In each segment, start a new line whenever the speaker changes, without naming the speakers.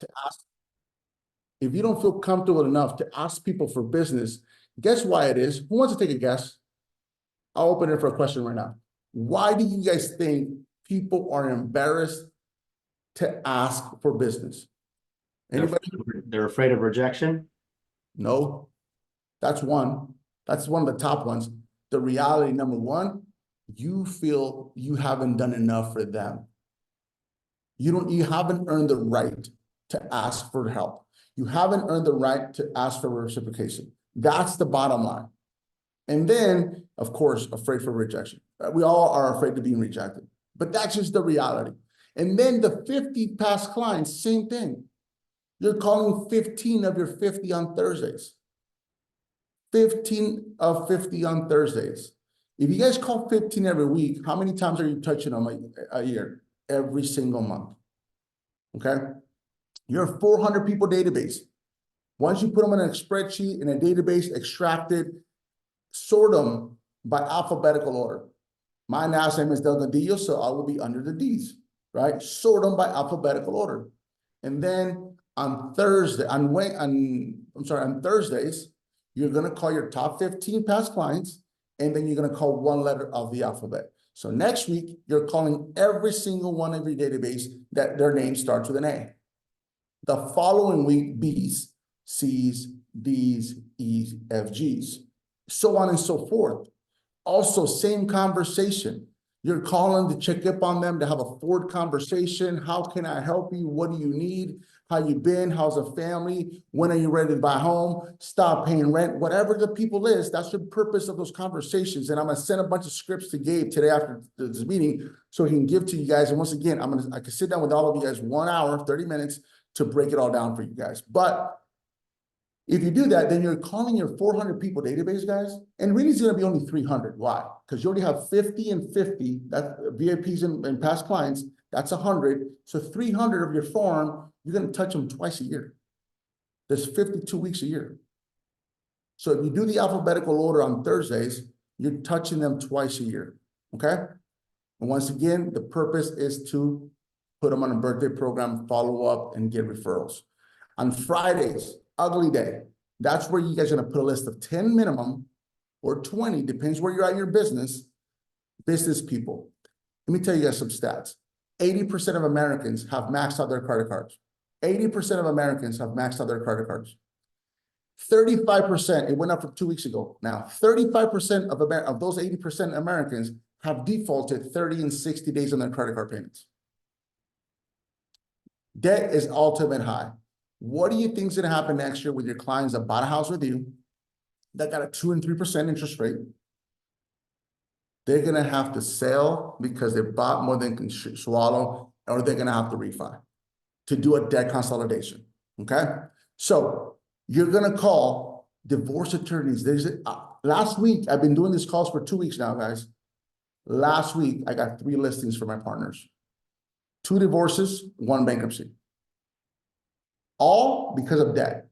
to ask, if you don't feel comfortable enough to ask people for business, guess why it is? Who wants to take a guess? I'll open it for a question right now. Why do you guys think people are embarrassed to ask for business? Anybody?
They're afraid of rejection?
No. That's one. That's one of the top ones. The reality, number one, you feel you haven't done enough for them. You haven't earned the right to ask for help. You haven't earned the right to ask for reciprocation. That's the bottom line. And then, of course, afraid for rejection. We all are afraid of being rejected, but that's just the reality. And then the 50 past clients, same thing. You're calling 15 of your 50 on Thursdays. 15 of 50 on Thursdays. If you guys call 15 every week, how many times are you touching them a year? Every single month. Okay? You're a 400 people database. Once you put them in a spreadsheet, in a database, extracted, sort them by alphabetical order. My last name is Delgadillo, so I will be under the D's, right? Sort them by alphabetical order. And then on Thursdays, you're going to call your top 15 past clients, and then you're going to call one letter of the alphabet. So next week, you're calling every single one of your database that their name starts with an A. The following week, B's, C's, D's, E's, F, G's, so on and so forth. Also, same conversation. You're calling to check up on them, to have a forward conversation. How can I help you? What do you need? How you been? How's the family? When are you ready to buy home? Stop paying rent? Whatever the people is, that's the purpose of those conversations. And I'm gonna send a bunch of scripts to Gabe today after this meeting so he can give to you guys. And once again, I can sit down with all of you guys 1 hour, 30 minutes to break it all down for you guys. But if you do that, then you're calling your 400 people database, guys, and really it's going to be only 300. Why? Because you already have 50 and 50, that VIPs and past clients, that's 100. So 300 of your farm, you're going to touch them twice a year. There's 52 weeks a year. So if you do the alphabetical order on Thursdays, you're touching them twice a year, okay? And once again, the purpose is to put them on a birthday program, follow up, and get referrals. On Fridays, ugly day. That's where you guys are going to put a list of 10 minimum or 20, depends where you're at in your business people. Let me tell you guys some stats. 80% of Americans have maxed out their credit cards. 80% of Americans have maxed out their credit cards. 35%, it went up from 2 weeks ago. Now, 35% of those 80% Americans have defaulted 30 and 60 days on their credit card payments. Debt is ultimate high. What do you think is going to happen next year with your clients that bought a house with you that got a 2 and 3% interest rate? They're going to have to sell because they bought more than can swallow, or they're going to have to refi to do a debt consolidation. Okay. So you're going to call divorce attorneys. Last week, I've been doing these calls for 2 weeks now, guys. Last week, I got 3 listings for my partners. 2 divorces, 1 bankruptcy. All because of debt.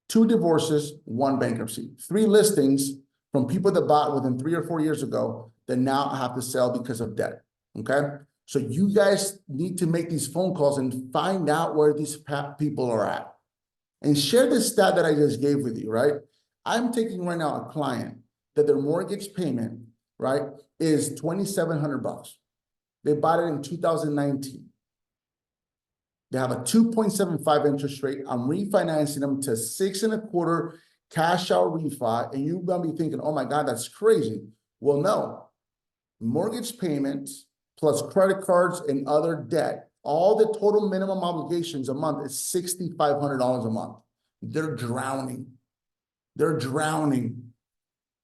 2 divorces, 1 bankruptcy. 3 listings from people that bought within 3 or 4 years ago that now have to sell because of debt, okay? So you guys need to make these phone calls and find out where these people are at. And share this stat that I just gave with you, right? I'm taking right now a client that their mortgage payment, right, is $2,700. They bought it in 2019. They have a 2.75 interest rate. I'm refinancing them to 6.25 cash out refi. And you're going to be thinking, oh my God, that's crazy. Well, no. Mortgage payments plus credit cards and other debt, all the total minimum obligations a month is $6,500 a month. They're drowning. They're drowning.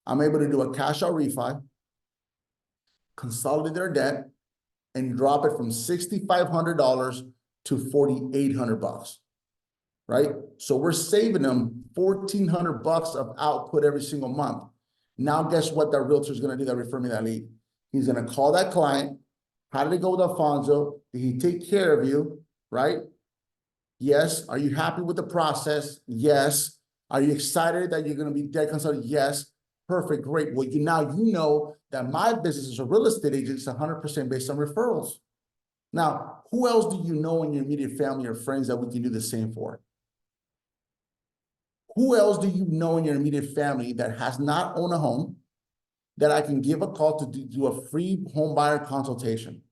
I'm able to do a cash out refi, consolidate their debt, and drop it from $6,500 to $4,800, right? So we're saving them $1,400 of output every single month. Now, guess what that realtor is going to do that refer me that lead? He's going to call that client. How did it go with Alfonso? Did he take care of you, right? Yes. Are you happy with the process? Yes. Are you excited that you're going to be debt consulted? Yes. Perfect. Great. Well, now you know that my business as a real estate agent is 100% based on referrals. Now, who else do you know in your immediate family or friends that we can do the same for? Who else do you know in your immediate family that has not owned a home that I can give a call to do a free home buyer consultation?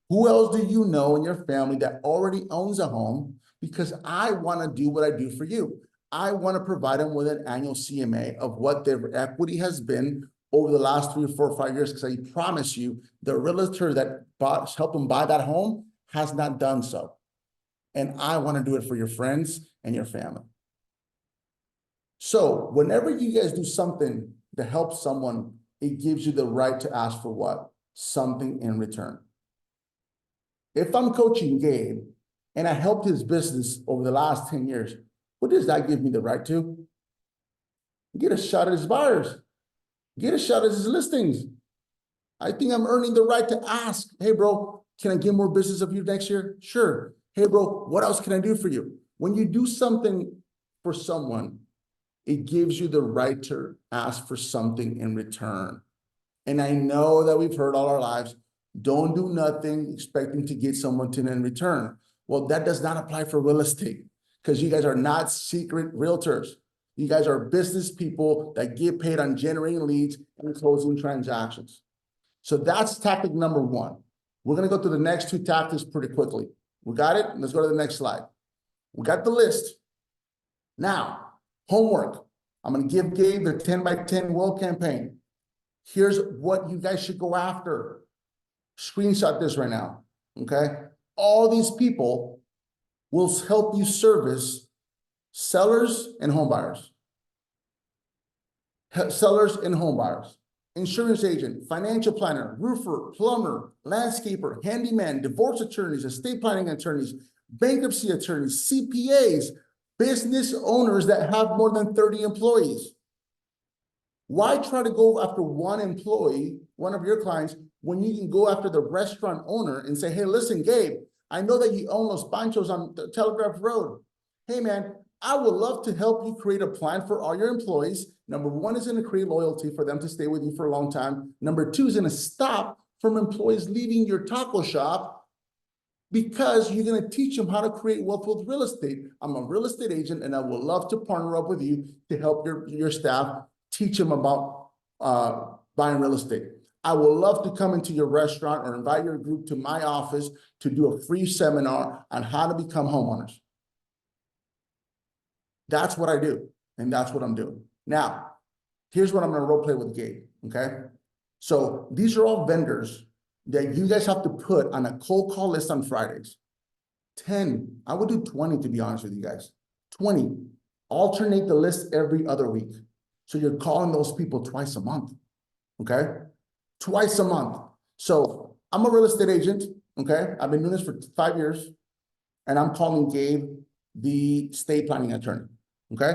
Who else do you know in your family that already owns a home? Because I want to do what I do for you. I want to provide them with an annual CMA of what their equity has been over the last 3 or 4 or 5 years. Because I promise you, the realtor that helped them buy that home has not done so. And I want to do it for your friends and your family. So whenever you guys do something to help someone, it gives you the right to ask for what? Something in return. If I'm coaching Gabe and I helped his business over the last 10 years, what does that give me the right to? Get a shot at his buyers. Get a shot at his listings. I think I'm earning the right to ask, hey, bro, can I get more business of you next year? Sure. Hey, bro, what else can I do for you? When you do something for someone, it gives you the right to ask for something in return. And I know that we've heard all our lives, don't do nothing expecting to get someone in return. Well, that does not apply for real estate because you guys are not secret realtors. You guys are business people that get paid on generating leads and closing transactions. So that's tactic number 1. We're going to go through the next 2 tactics pretty quickly. We got it? Let's go to the next slide. We got the list. Now, homework. I'm going to give Gabe the 10 by 10 will campaign. Here's what you guys should go after. Screenshot this right now, okay? All these people will help you service sellers and home buyers. Sellers and home buyers. Insurance agent, financial planner, roofer, plumber, landscaper, handyman, divorce attorneys, estate planning attorneys, bankruptcy attorneys, CPAs, business owners that have more than 30 employees. Why try to go after one employee, one of your clients, when you can go after the restaurant owner and say, hey, listen, Gabe, I know that you own Los Panchos on Telegraph Road. Hey, man, I would love to help you create a plan for all your employees. Number 1 is going to create loyalty for them to stay with you for a long time. Number 2 is going to stop from employees leaving your taco shop because you're going to teach them how to create wealth with real estate. I'm a real estate agent, and I would love to partner up with you to help your staff teach them about buying real estate. I would love to come into your restaurant or invite your group to my office to do a free seminar on how to become homeowners. That's what I do, and that's what I'm doing. Now, here's what I'm going to role play with Gabe, okay? So these are all vendors that you guys have to put on a cold call list on Fridays. 10, I would do 20 to be honest with you guys. 20, alternate the list every other week. So you're calling those people twice a month, okay? Twice a month. So I'm a real estate agent, okay? I've been doing this for 5 years, and I'm calling Gabe the estate planning attorney, okay?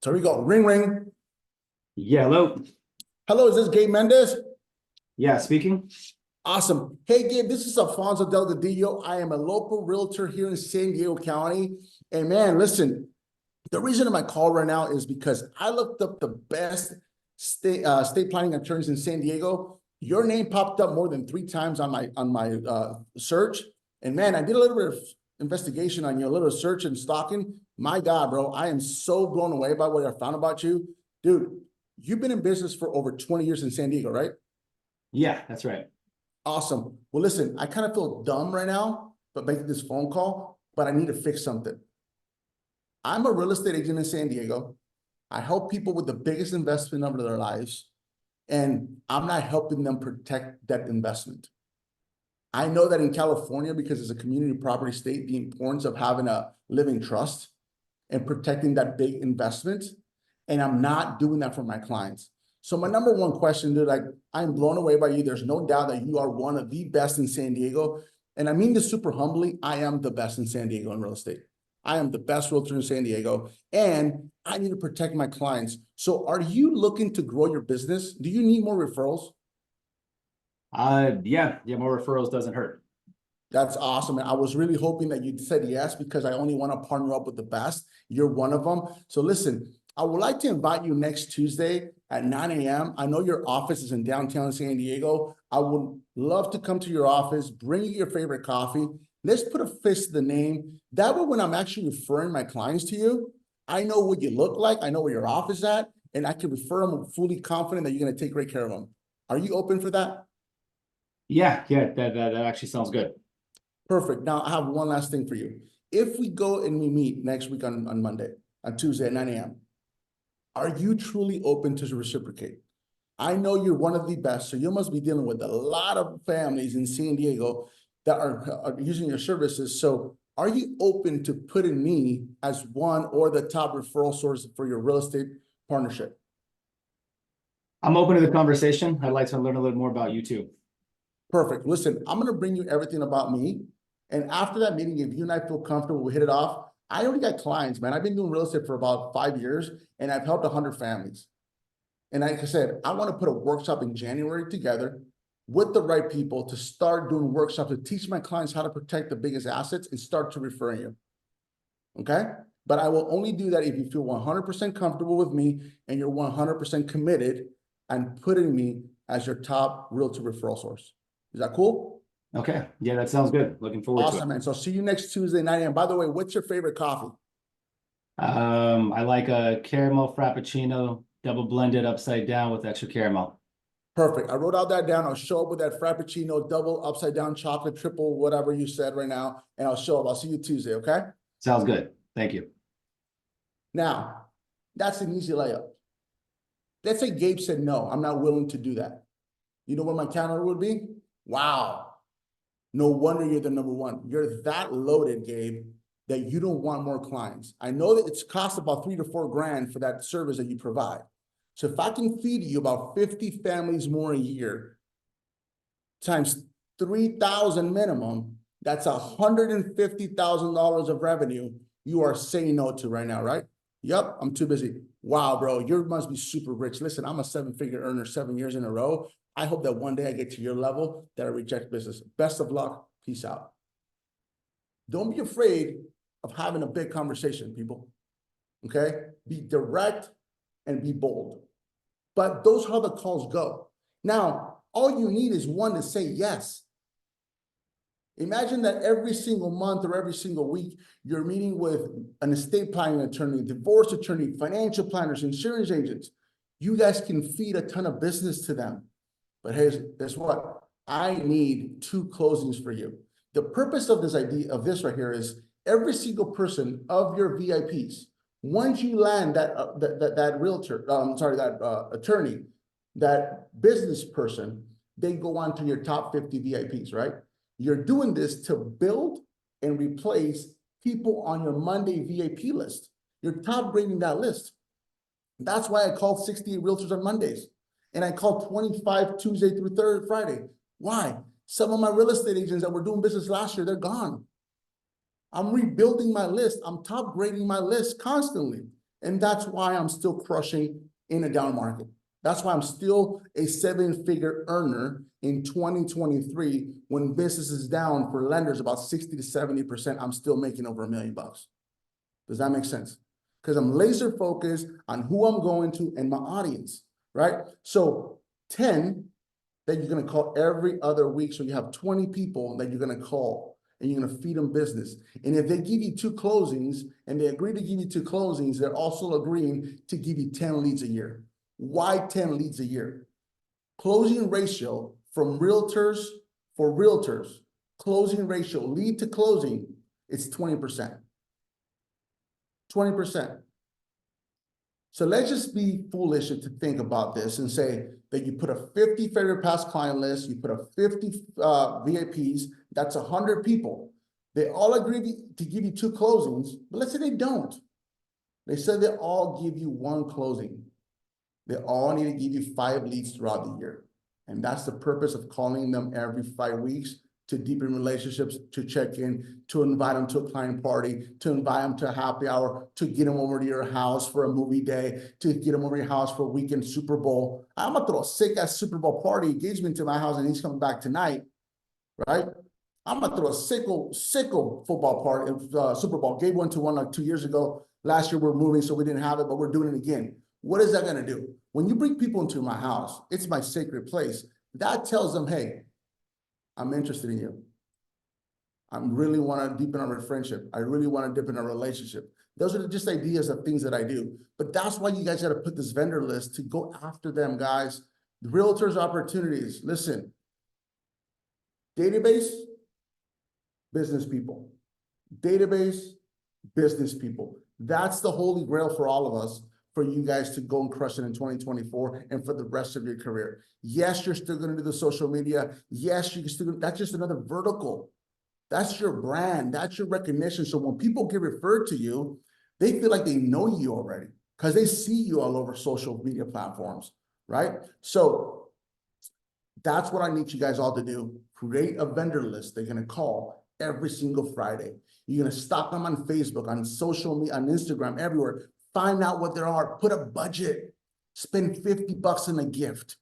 So here we go, ring, ring.
Yeah, hello.
Hello, is this Gabe Mendez?
Yeah, speaking.
Awesome. Hey, Gabe, this is Alfonso Delgadillo. I am a local realtor here in San Diego County. And man, listen, the reason of my call right now is because I looked up the best state planning attorneys in San Diego. Your name popped up more than 3 times on my search. And man, I did a little bit of investigation on you, a little search and stalking. My God, bro, I am so blown away by what I found about you. Dude, you've been in business for over 20 years in San Diego, right?
Yeah, that's right.
Awesome. Well, listen, I kind of feel dumb right now, but making this phone call, but I need to fix something. I'm a real estate agent in San Diego. I help people with the biggest investment of their lives, and I'm not helping them protect that investment. I know that in California, because it's a community property state, the importance of having a living trust and protecting that big investment, and I'm not doing that for my clients. So my number 1 question, dude, I'm blown away by you. There's no doubt that you are one of the best in San Diego. And I mean this super humbly. I am the best in San Diego in real estate. I am the best realtor in San Diego, and I need to protect my clients. So are you looking to grow your business? Do you need more referrals?
Yeah, more referrals doesn't hurt.
That's awesome. And I was really hoping that you said yes, because I only want to partner up with the best. You're one of them. So listen, I would like to invite you next Tuesday at 9 a.m. I know your office is in downtown San Diego. I would love to come to your office, bring you your favorite coffee. Let's put a face to the name. That way, when I'm actually referring my clients to you, I know what you look like. I know where your office is at, and I can refer them fully confident that you're going to take great care of them. Are you open for that?
Yeah, that actually sounds good.
Perfect. Now I have one last thing for you. If we go and we meet next week on Monday, on Tuesday at 9 a.m., are you truly open to reciprocate? I know you're one of the best, so you must be dealing with a lot of families in San Diego that are using your services. So are you open to putting me as one or the top referral source for your real estate partnership?
I'm open to the conversation. I'd like to learn a little more about you too.
Perfect. Listen, I'm going to bring you everything about me. And after that meeting, if you and I feel comfortable, we hit it off. I already got clients, man. I've been doing real estate for about 5 years, and I've helped 100 families. And like I said, I want to put a workshop in January together with the right people to start doing workshops to teach my clients how to protect the biggest assets and start to refer you. Okay? But I will only do that if you feel 100% comfortable with me and you're 100% committed and putting me as your top realtor referral source. Is that cool?
Okay. Yeah, that sounds good. Looking forward to
Awesome, man. So see you next Tuesday, 9 a.m. By the way, what's your favorite coffee?
it. I like a caramel frappuccino, double blended upside down with extra caramel.
Perfect. I wrote all that down. I'll show up with that Frappuccino, double upside down chocolate, triple, whatever you said right now. And I'll show up. I'll see you Tuesday, okay?
Sounds good. Thank you.
Now, that's an easy layup. Let's say Gabe said, no, I'm not willing to do that. You know what my counter would be? Wow. No wonder you're the number one. You're that loaded, Gabe, that you don't want more clients. I know that it's cost about $3 to $4 grand for that service that you provide. So if I can feed you about 50 families more a year, times 3,000 minimum, that's $150,000 of revenue you are saying no to right now, right? Yep, I'm too busy. Wow, bro, you must be super rich. Listen, I'm a 7-figure earner 7 years in a row. I hope that one day I get to your level that I reject business. Best of luck. Peace out. Don't be afraid of having a big conversation, people. Okay? Be direct and be bold. But those are how the calls go. Now, all you need is one to say yes. Imagine that every single month or every single week, you're meeting with an estate planning attorney, divorce attorney, financial planners, insurance agents. You guys can feed a ton of business to them. But hey, guess what? I need 2 closings for you. The purpose of this idea of this right here is every single person of your VIPs, once you land that realtor, that attorney, that business person, they go on to your top 50 VIPs, right? You're doing this to build and replace people on your Monday VIP list. You're top grading that list. That's why I called 68 realtors on Mondays. And I called 25 Tuesday through Friday. Why? Some of my real estate agents that were doing business last year, they're gone. I'm rebuilding my list. I'm top grading my list constantly. And that's why I'm still crushing in a down market. That's why I'm still a 7-figure earner in 2023 when business is down for lenders about 60 to 70%. I'm still making over $1 million. Does that make sense? Because I'm laser focused on who I'm going to and my audience, right? So 10 that you're going to call every other week. So you have 20 people that you're going to call and you're going to feed them business. And if they give you 2 closings and they agree to give you 2 closings, they're also agreeing to give you 10 leads a year. Why 10 leads a year? Closing ratio from realtors for realtors, closing ratio, lead to closing, it's 20%. 20%. So let's just be foolish to think about this and say that you put a 50 favorite past client list, you put a 50 VIPs, that's 100 people. They all agree to give you 2 closings, but let's say they don't. They said they all give you 1 closing. They all need to give you 5 leads throughout the year. And that's the purpose of calling them every 5 weeks to deepen relationships, to check in, to invite them to a client party, to invite them to a happy hour, to get them over to your house for a movie day, to get them over to your house for a weekend Super Bowl. I'm gonna throw a sick ass Super Bowl party engagement to my house and he's coming back tonight, right? I'm gonna throw a sickle football party, Super Bowl. Gabe went to one like 2 years ago. Last year we're moving, so we didn't have it, but we're doing it again. What is that gonna do? When you bring people into my house, it's my sacred place. That tells them, hey, I'm interested in you. I really want to deepen our friendship. I really want to deepen our relationship. Those are just ideas of things that I do. But that's why you guys got to put this vendor list to go after them, guys. The realtors' opportunities. Listen, database, business people. Database, business people. That's the holy grail for all of us, for you guys to go and crush it in 2024 and for the rest of your career. Yes, you're still going to do the social media. Yes, you can still, that's just another vertical. That's your brand. That's your recognition. So when people get referred to you, they feel like they know you already because they see you all over social media platforms, right? So that's what I need you guys all to do. Create a vendor list they're going to call every single Friday. You're going to stalk them on Facebook, on social media, on Instagram, everywhere. Find out what there are. Put a budget. Spend $50 in a gift.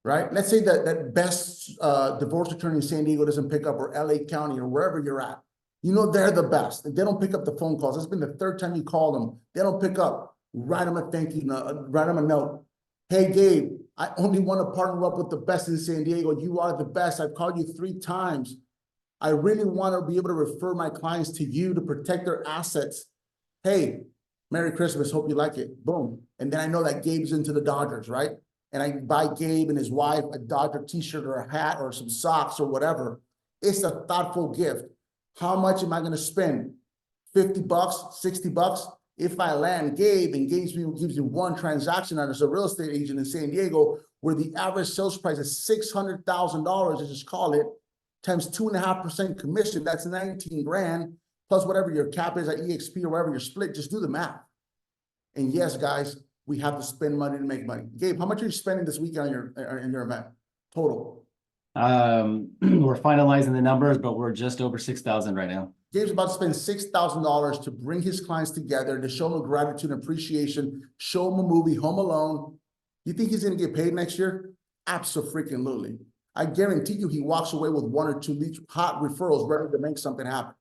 Right? Let's say that best divorce attorney in San Diego doesn't pick up, or LA County, or wherever you're at. You know they're the best. They don't pick up the phone calls. It's been the third time you call them. They don't pick up. Write them a thank you note. Write them a note. Hey, Gabe, I only want to partner up with the best in San Diego. You are the best. I've called you 3 times. I really want to be able to refer my clients to you to protect their assets. Hey, Merry Christmas. Hope you like it. Boom. And then I know that Gabe's into the Dodgers, right? And I buy Gabe and his wife a Dodger t-shirt or a hat or some socks or whatever. It's a thoughtful gift. How much am I going to spend? $50, $60? If I land Gabe and Gabe gives you one transaction as a real estate agent in San Diego, where the average sales price is $600,000, I just call it, times 2.5% commission, that's 19 grand, plus whatever your cap is at EXP or wherever you're split, just do the math. And yes, guys, we have to spend money to make money. Gabe, how much are you spending this weekend in your event total?
We're finalizing the numbers, but we're just over 6,000 right now.
Gabe's about to spend $6,000 to bring his clients together, to show them gratitude and appreciation, show them a movie, Home Alone. You think he's going to get paid next year? Abso-freaking-lutely. I guarantee you he walks away with 1 or 2 hot referrals ready to make something happen.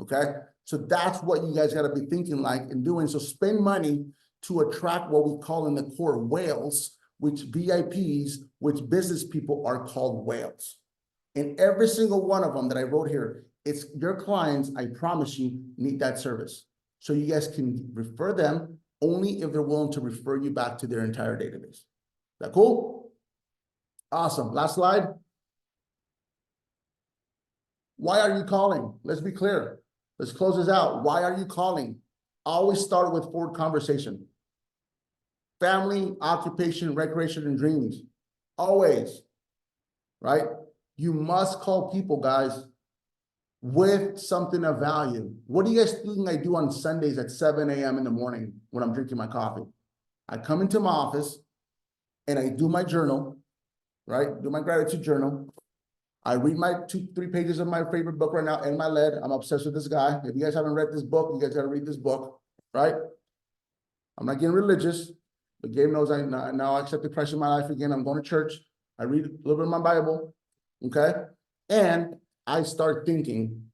Okay? So that's what you guys got to be thinking like and doing. So spend money to attract what we call in the core whales, which VIPs, which business people are called whales. And every single one of them that I wrote here, it's your clients, I promise you, need that service. So you guys can refer them only if they're willing to refer you back to their entire database. Is that cool? Awesome. Last slide. Why are you calling? Let's be clear. Let's close this out. Why are you calling? Always start with forward conversation. Family, occupation, recreation, and dreams. Always. Right? You must call people, guys, with something of value. What do you guys think I do on Sundays at 7 a.m. in the morning when I'm drinking my coffee? I come into my office and I do my journal, right? Do my gratitude journal. I read my 2-3 pages of my favorite book right now, In My Lead. I'm obsessed with this guy. If you guys haven't read this book, you guys got to read this book, right? I'm not getting religious, but Gabe knows I now accept the Christ in my life again. I'm going to church. I read a little bit of my Bible, okay? And I start thinking,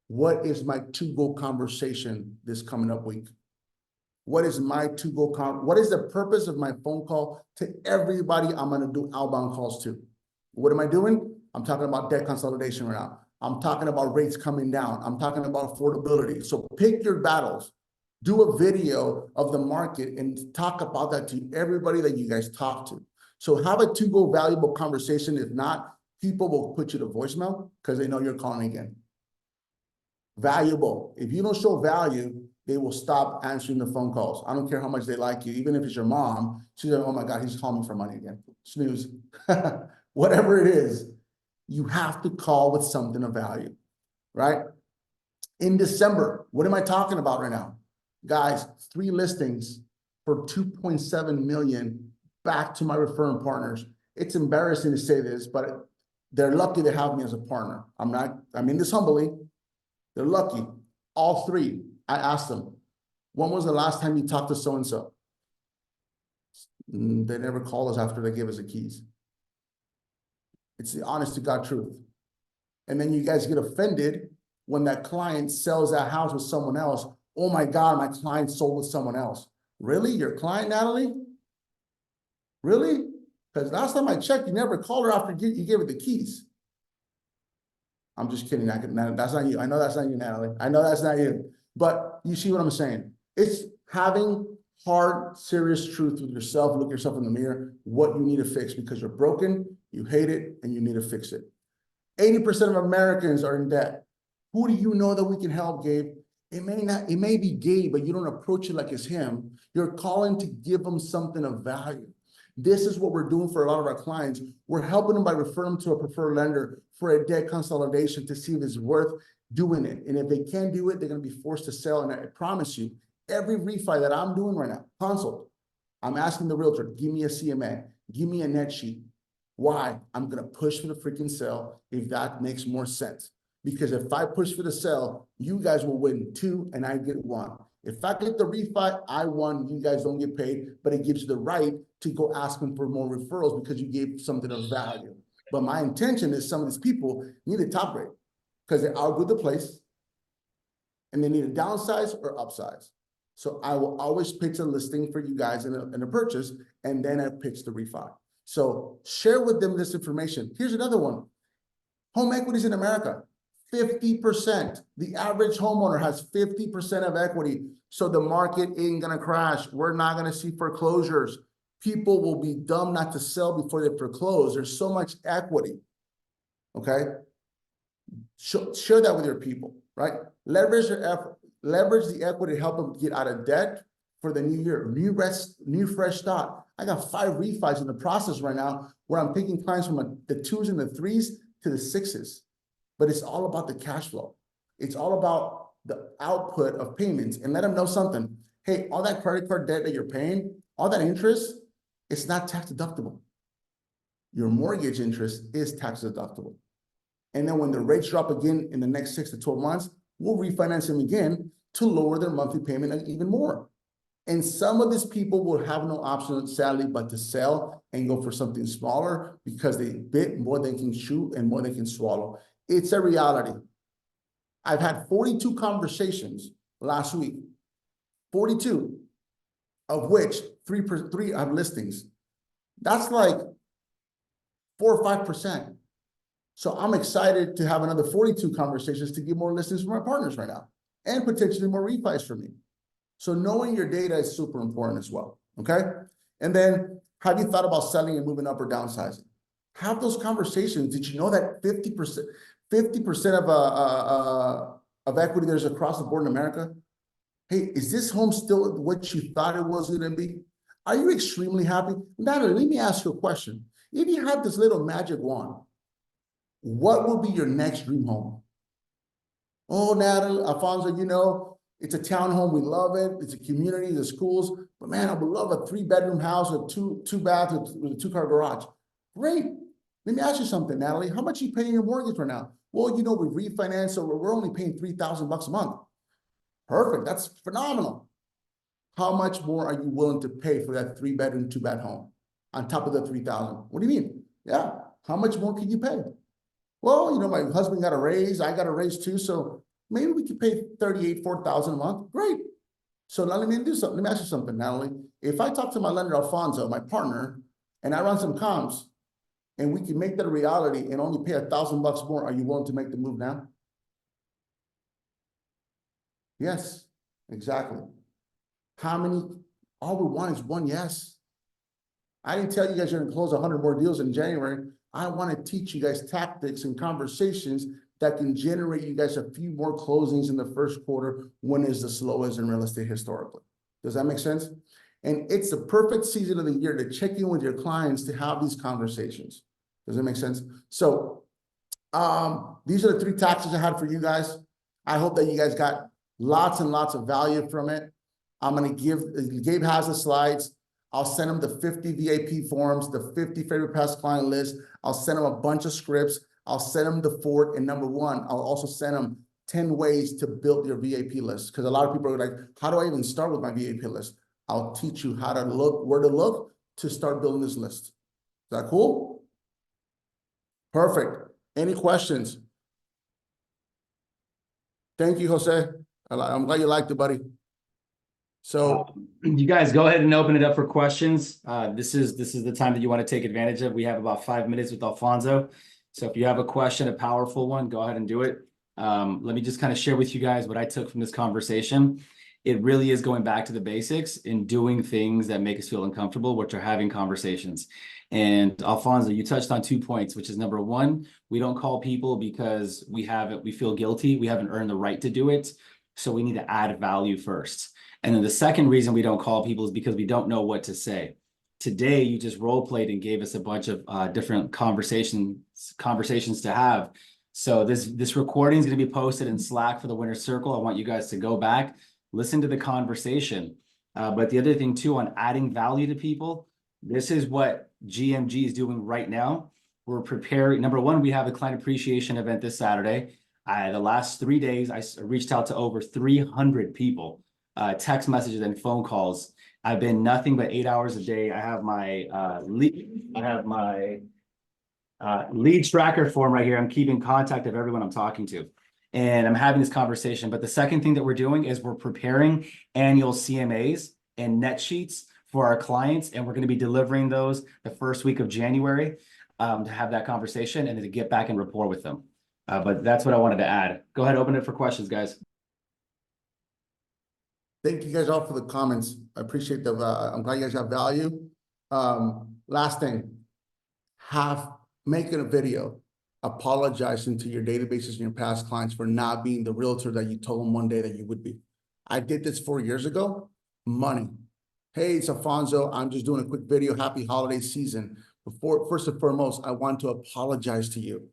what is my to-go conversation this coming up week? What is my to-go what is the purpose of my phone call to everybody I'm going to do outbound calls to? What am I doing? I'm talking about debt consolidation right now. I'm talking about rates coming down. I'm talking about affordability. So pick your battles. Do a video of the market and talk about that to everybody that you guys talk to. So have a to-go valuable conversation. If not, people will put you to voicemail because they know you're calling again. Valuable. If you don't show value, they will stop answering the phone calls. I don't care how much they like you. Even if it's your mom, she's like, oh my God, he's calling me for money again. Snooze. Whatever it is, you have to call with something of value, right? In December, what am I talking about right now? Guys, 3 listings for 2.7 million back to my referring partners. It's embarrassing to say this, but they're lucky to have me as a partner. I mean this humbly. They're lucky. All 3, I asked them, when was the last time you talked to so-and-so? They never call us after they give us the keys. It's the honest to God truth. And then you guys get offended when that client sells that house with someone else. Oh my God, my client sold with someone else. Really? Your client, Natalie? Really? Because last time I checked, you never called her after you gave her the keys. I'm just kidding. That's not you. I know that's not you, Natalie. I know that's not you. But you see what I'm saying? It's having hard, serious truth with yourself. Look yourself in the mirror, what you need to fix because you're broken, you hate it, and you need to fix it. 80% of Americans are in debt. Who do you know that we can help, Gabe? It may be Gabe, but you don't approach it like it's him. You're calling to give them something of value. This is what we're doing for a lot of our clients. We're helping them by referring them to a preferred lender for a debt consolidation to see if it's worth doing it. And if they can't do it, they're going to be forced to sell. And I promise you, every refi that I'm doing right now, consult, I'm asking the realtor, give me a CMA, give me a net sheet. Why? I'm going to push for the freaking sale if that makes more sense. Because if I push for the sale, you guys will win 2 and I get 1. If I get the refi, I won, you guys don't get paid, but it gives you the right to go asking for more referrals because you gave something of value. But my intention is some of these people need a top grade because they outgrew the place and they need a downsize or upsize. So I will always pitch a listing for you guys in a purchase, and then I pitch the refi. So share with them this information. Here's another one. Home equities in America, 50%. The average homeowner has 50% of equity. So the market ain't gonna crash. We're not gonna see foreclosures. People will be dumb not to sell before they foreclose. There's so much equity, okay? Share that with your people, right? Leverage the equity to help them get out of debt for the new year. New fresh start. I got 5 refis in the process right now where I'm picking clients from the 2s and the 3s to the 6s. But it's all about the cash flow. It's all about the output of payments. And let them know something. Hey, all that credit card debt that you're paying, all that interest, it's not tax deductible. Your mortgage interest is tax deductible. And then when the rates drop again in the next 6 to 12 months, we'll refinance them again to lower their monthly payment even more. And some of these people will have no option, sadly, but to sell and go for something smaller because they bit more than can chew and more than can swallow. It's a reality. I've had 42 conversations last week, 42, of which 3 have listings. That's like 4 or 5%. So I'm excited to have another 42 conversations to get more listings from my partners right now and potentially more refis for me. So knowing your data is super important as well, okay? And then have you thought about selling and moving up or downsizing? Have those conversations. Did you know that 50% of equity there's across the board in America? Hey, is this home still what you thought it was going to be? Are you extremely happy? Natalie, let me ask you a question. If you had this little magic wand, what would be your next dream home? Oh, Natalie, Alfonso, you know, it's a townhome. We love it. It's a community, the schools. But man, I would love a 3-bedroom house with two baths with a 2-car garage. Great. Let me ask you something, Natalie. How much are you paying your mortgage right now? Well, you know, we refinanced, so we're only paying $3,000 a month. Perfect. That's phenomenal. How much more are you willing to pay for that 3-bedroom, 2-bath home on top of the $3,000? What do you mean? Yeah. How much more can you pay? Well, you know, my husband got a raise. I got a raise too. So maybe we could pay $4,000 a month. Great. So now let me do something. Let me ask you something, Natalie. If I talk to my lender, Alfonso, my partner, and I run some comps, and we can make that a reality and only pay $1,000 more, are you willing to make the move now? Yes, exactly. How many? All we want is one yes. I didn't tell you guys you're going to close 100 more deals in January. I want to teach you guys tactics and conversations that can generate you guys a few more closings in the first quarter when it's the slowest in real estate historically. Does that make sense? And it's the perfect season of the year to check in with your clients to have these conversations. Does that make sense? So these are the 3 tactics I had for you guys. I hope that you guys got lots and lots of value from it. I'm going to give, Gabe has the slides. I'll send them the 50 VIP forms, the 50 favorite past client list. I'll send them a bunch of scripts. I'll send them the 4, and number 1, I'll also send them 10 ways to build your VIP list. Because a lot of people are like, how do I even start with my VIP list? I'll teach you how to look, where to look to start building this list. Is that cool? Perfect. Any questions? Thank you, Jose. I'm glad you liked it, buddy. So
You guys go ahead and open it up for questions. This is the time that you want to take advantage of. We have about 5 minutes with Alfonso. So if you have a question, a powerful one, go ahead and do it. Let me just kind of share with you guys what I took from this conversation. It really is going back to the basics and doing things that make us feel uncomfortable, which are having conversations. And Alfonso, you touched on 2 points, which is number one, we don't call people because we feel guilty. We haven't earned the right to do it. So we need to add value first. And then the second reason we don't call people is because we don't know what to say. Today, you just role played and gave us a bunch of different conversations to have. So this recording is going to be posted in Slack for the Winner's Circle. I want you guys to go back, listen to the conversation. But the other thing too, on adding value to people, this is what GMG is doing right now. We're preparing. Number one, we have a client appreciation event this Saturday. The last 3 days, I reached out to over 300 people. Text messages and phone calls. I've been nothing but 8 hours a day. I have my lead tracker form right here. I'm keeping contact of everyone I'm talking to, and I'm having this conversation. But the second thing that we're doing is we're preparing annual CMAs and net sheets for our clients, and we're going to be delivering those the first week of January to have that conversation and to get back and rapport with them. But that's what I wanted to add. Go ahead, open it for questions, guys.
thank you guys all for the comments. I appreciate the, I'm glad you guys have value. Last thing, making a video apologizing to your databases and your past clients for not being the realtor that you told them one day that you would be. I did this 4 years ago. Money. Hey, it's Alfonso. I'm just doing a quick video. Happy holiday season. First and foremost, I want to apologize to you.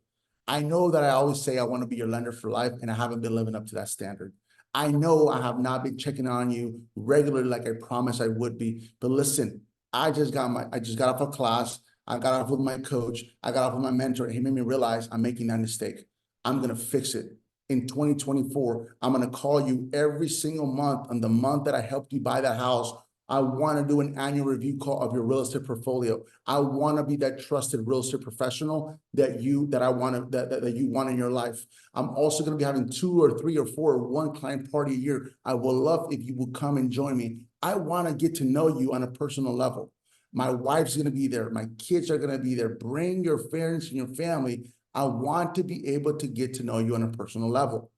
I know that I always say I want to be your lender for life, and I haven't been living up to that standard. I know I have not been checking on you regularly like I promised I would be. But listen, I just got off a class. I got off with my coach. I got off with my mentor. And he made me realize I'm making that mistake. I'm going to fix it. In 2024, I'm going to call you every single month on the month that I helped you buy that house. I want to do an annual review call of your real estate portfolio. I want to be that trusted real estate professional that you want in your life. I'm also going to be having 2 or 3 or 4 or 1 client party a year. I would love if you would come and join me. I want to get to know you on a personal level. My wife's going to be there. My kids are going to be there. Bring your parents and your family. I want to be able to get to know you on a personal level.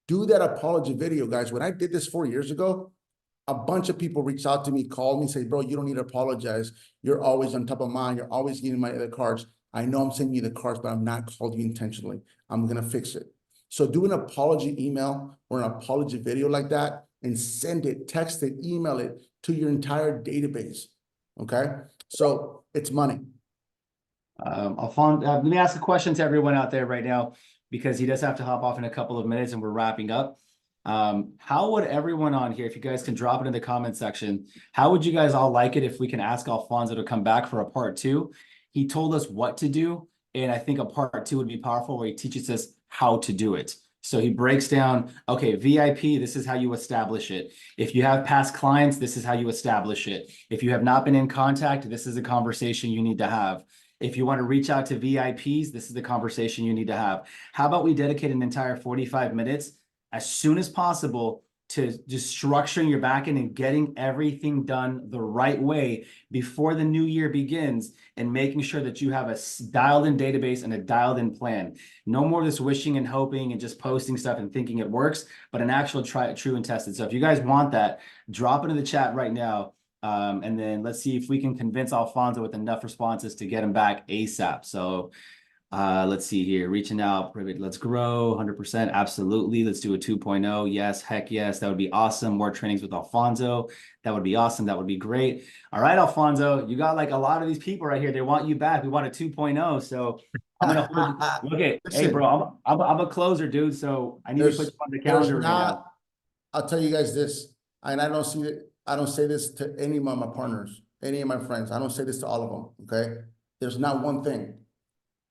Do that apology video, guys. When I did this 4 years ago, a bunch of people reached out to me, called me, say, bro, you don't need to apologize. You're always on top of mind. You're always getting my other cards. I know I'm sending you the cards, but I'm not called you intentionally. I'm going to fix it. So do an apology email or an apology video like that and send it, text it, email it to your entire database. Okay? So it's money.
Alfonso, let me ask a question to everyone out there right now, because he does have to hop off in a couple of minutes and we're wrapping up. How would everyone on here, if you guys can drop it in the comment section, how would you guys all like it if we can ask Alfonso to come back for a part 2? He told us what to do, and I think a part 2 would be powerful where he teaches us how to do it. So he breaks down, okay, VIP, this is how you establish it. If you have past clients, this is how you establish it. If you have not been in contact, this is a conversation you need to have. If you want to reach out to VIPs, this is the conversation you need to have. How about we dedicate an entire 45 minutes as soon as possible to just structuring your backend and getting everything done the right way before the new year begins, and making sure that you have a dialed in database and a dialed in plan. No more of this wishing and hoping and just posting stuff and thinking it works, but an actual true and tested. So if you guys want that, drop it in the chat right now. And then let's see if we can convince Alfonso with enough responses to get him back ASAP. So let's see here, reaching out, let's grow 100%. Absolutely. Let's do a 2.0. Yes. Heck yes. That would be awesome. More trainings with Alfonso. That would be awesome. That would be great. All right, Alfonso, you got like a lot of these people right here. They want you back. We want a 2.0. So I'm going to hold you. Okay. Hey, bro, I'm a closer, dude. So I need to put you on the calendar right now.
I'll tell you guys this, and I don't say this to any of my partners, any of my friends. I don't say this to all of them. Okay. There's not one thing.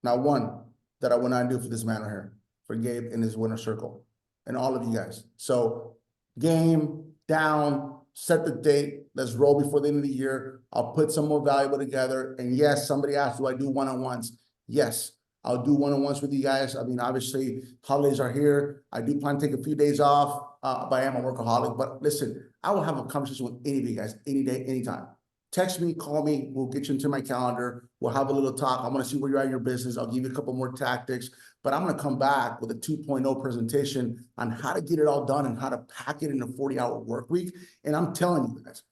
Not one that I would not do for this man right here, for Gabe in his winner circle, and all of you guys. So game down, set the date. Let's roll before the end of the year. I'll put some more valuable together. And yes, somebody asked, do I do one-on-ones? Yes, I'll do one-on-ones with you guys. I mean, obviously, holidays are here. I do plan to take a few days off, but I am a workaholic. But listen, I will have a conversation with any of you guys, any day, anytime. Text me, call me, we'll get you into my calendar. We'll have a little talk. I want to see where you're at in your business. I'll give you a couple more tactics, but I'm going to come back with a 2.0 presentation on how to get it all done and how to pack it in a 40-hour work week. And I'm telling you guys,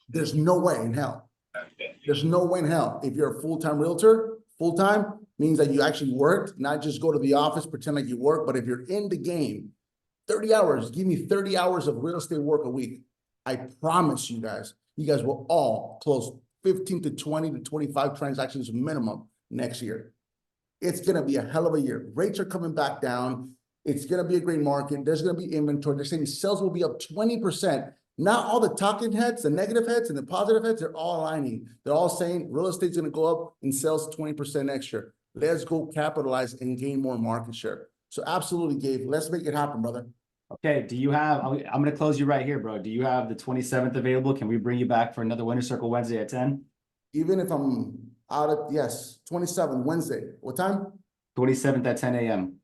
there's no way in hell. There's no way in hell. If you're a full-time realtor, full-time means that you actually worked, not just go to the office, pretend like you work. But if you're in the game, 30 hours, give me 30 hours of real estate work a week. I promise you guys will all close 15 to 20 to 25 transactions minimum next year. It's going to be a hell of a year. Rates are coming back down. It's going to be a great market. There's going to be inventory. They're saying sales will be up 20%. Not all the talking heads, the negative heads and the positive heads, they're all aligning. They're all saying real estate's going to go up and sales 20% next year. Let's go capitalize and gain more market share. So absolutely, Gabe, let's make it happen, brother.
Okay, do you have, I'm going to close you right here, bro. Do you have the 27th available? Can we bring you back for another Winter Circle Wednesday at 10?
Even if I'm out of, yes, 27, Wednesday. What time?
27th at 10 a.m.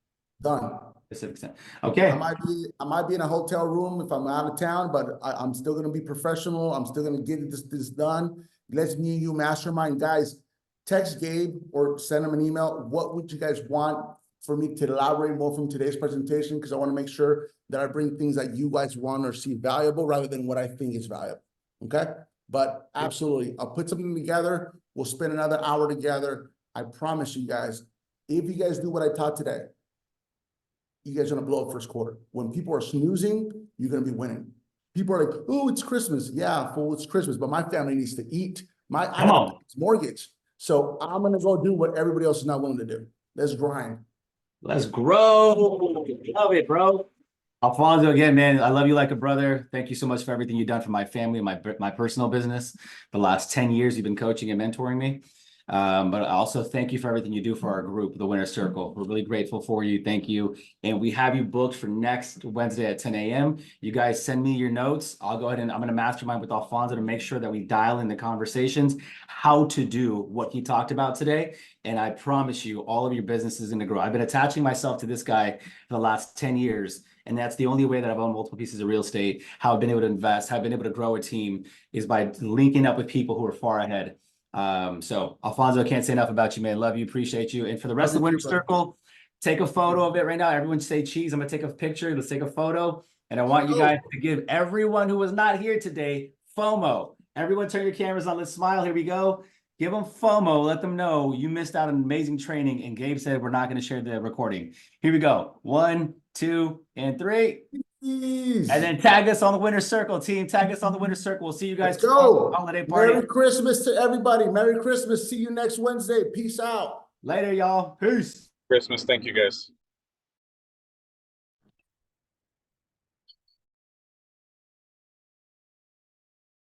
Done.
Pacific Standard. Okay.
I might be in a hotel room if I'm out of town, but I'm still going to be professional. I'm still going to get this done. Let's me and you mastermind. Guys, text Gabe or send him an email. What would you guys want for me to elaborate more from today's presentation? Because I want to make sure that I bring things that you guys want or see valuable rather than what I think is valuable. Okay? But absolutely, I'll put something together. We'll spend another hour together. I promise you guys, if you guys do what I taught today, you guys are going to blow up first quarter. When people are snoozing, you're going to be winning. People are like, oh, it's Christmas. Yeah, fool, it's Christmas, but my family needs to eat. I have a mortgage. So I'm going to go do what everybody else is not willing to do. Let's grind.
Let's grow. Love it, bro. Alfonso, again, man, I love you like a brother. Thank you so much for everything you've done for my family and my personal business. The last 10 years you've been coaching and mentoring me. But I also thank you for everything you do for our group, the Winner Circle. We're really grateful for you. Thank you. And we have you booked for next Wednesday at 10 a.m. You guys send me your notes. I'll go ahead and I'm going to mastermind with Alfonso to make sure that we dial in the conversations, how to do what he talked about today. And I promise you, all of your business is going to grow. I've been attaching myself to this guy for the last 10 years. And that's the only way that I've owned multiple pieces of real estate, how I've been able to invest, how I've been able to grow a team is by linking up with people who are far ahead. So Alfonso, I can't say enough about you, man. Love you, appreciate you. And for the rest of the Winner Circle, take a photo of it right now. Everyone say cheese. I'm gonna take a picture. Let's take a photo. And I want you guys to give everyone who was not here today FOMO. Everyone turn your cameras on. Let's smile. Here we go. Give them FOMO. Let them know you missed out on amazing training. And Gabe said we're not going to share the recording. Here we go. 1, 2, and 3. And then tag us on the Winner Circle, team. Tag us on the Winner Circle. We'll see you guys tomorrow. Holiday party.
Merry Christmas to everybody. Merry Christmas. See you next Wednesday. Peace out.
Later, y'all. Peace.
Christmas. Thank you, guys.